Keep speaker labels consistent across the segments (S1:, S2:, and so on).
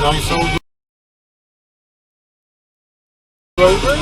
S1: Nice old Rover.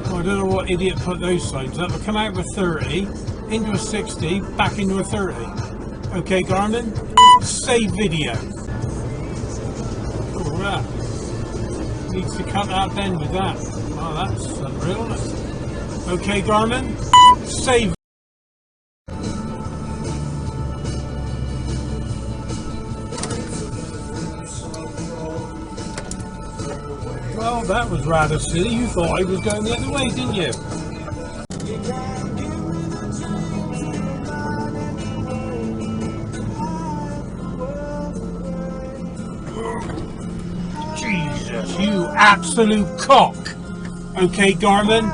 S1: I don't know what idiot put those signs up. They come out with 30, into a 60, back into a 30. Okay, Garmin, save video. Oh, yeah. Needs to cut that bend with that. Oh, that's unreal. Okay, Garmin, save. Well, that was rather silly. You thought I was going the other way, didn't you? Jesus, you absolute cock. Okay, Garmin,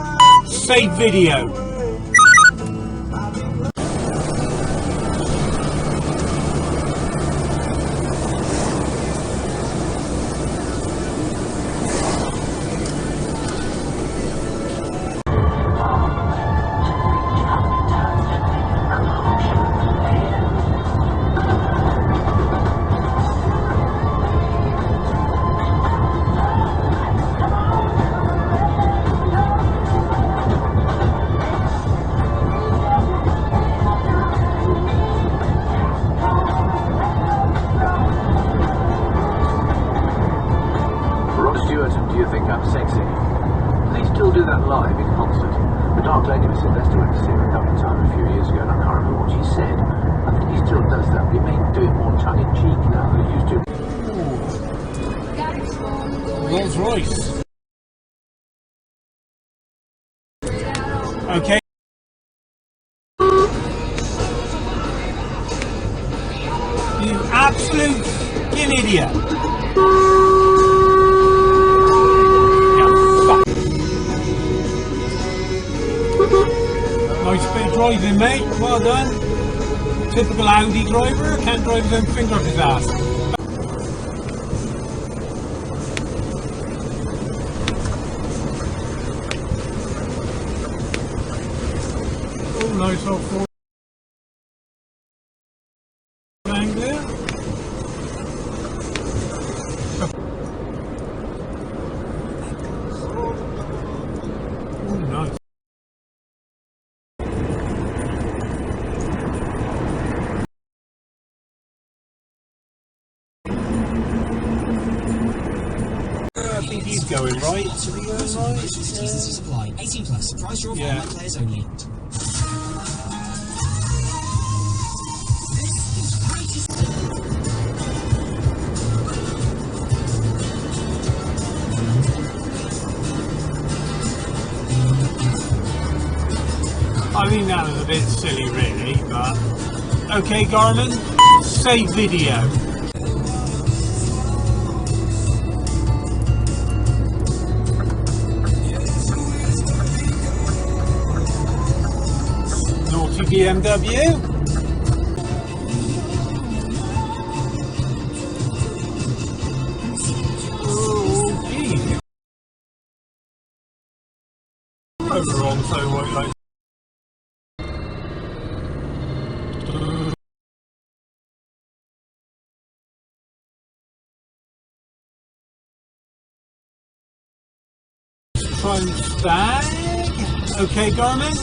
S1: save video.
S2: Do you think I'm sexy? They still do that live in concert. The Dark Lady Miss Sylvester went to see her a couple of times a few years ago, and I can't remember what she said. I think he still does that, but he may do it more tongue-in-cheek now than he used to.
S1: Rolls Royce. Okay. You absolute fucking idiot. Nice bit of driving, mate. Well done. Typical Audi driver. Can't drive his own finger up his ass. Oh, nice old Ford Anglia. Oh, nice. I think he's going right. Right?
S3: 18 plus. Price draw for online players only.
S1: I think that was a bit silly, really, but okay, Garmin, save video. Naughty BMW. Oh, geez. Over on so white like. Prime stag. Okay, Garmin.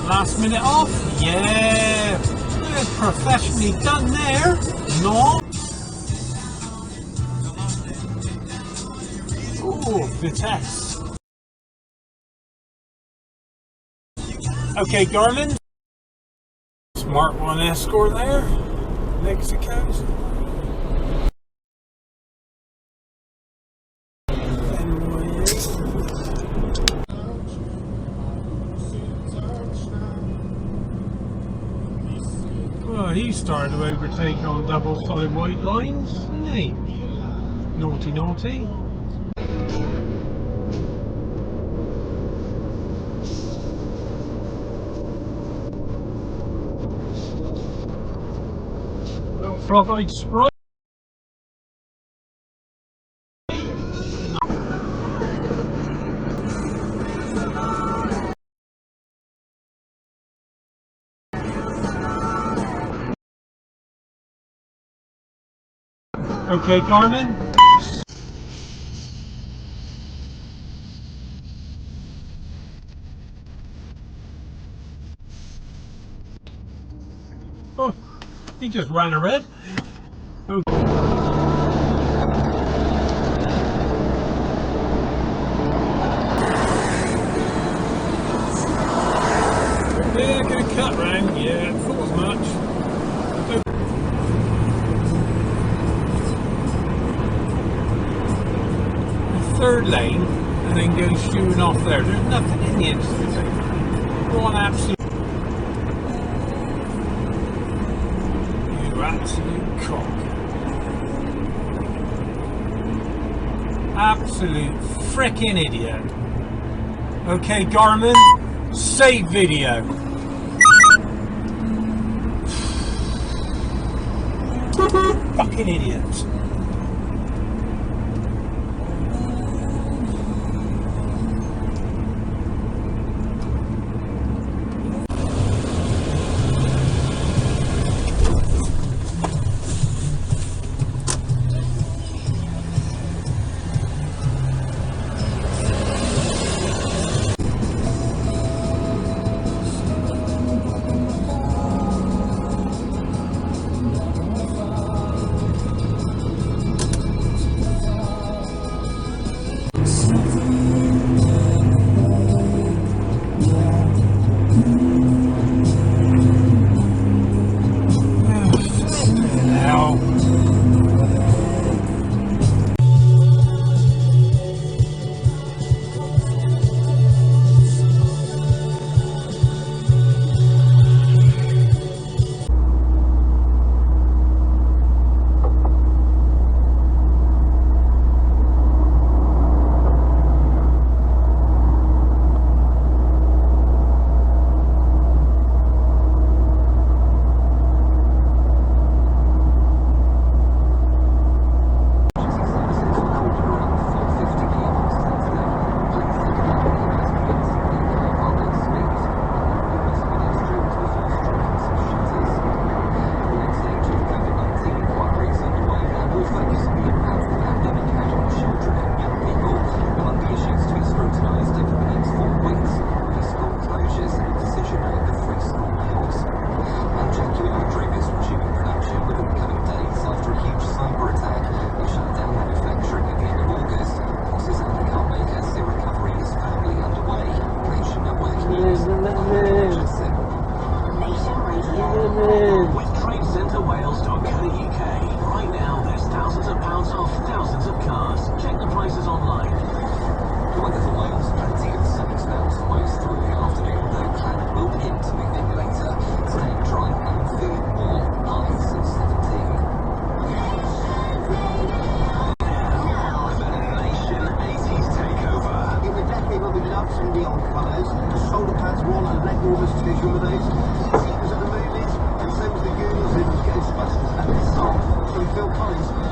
S1: Last minute off. Yeah. That's professionally done there. No. Oh, Vitesse. Okay, Garmin. Mark 1 Escort there, Mexico's. Well, he started to overtake on double side white lines, didn't he? Naughty, naughty. Little frog-eyed sprite. Okay, Carmen. Oh, he just ran a red. Okay. Yeah, gonna cut round. Yeah, thought as much. Third lane and then go shooting off there. There's nothing in the interstate. One absolute. You absolute cock. Absolute frickin' idiot. Okay, Garmin, save video. Fucking idiot.
S4: Phil Collins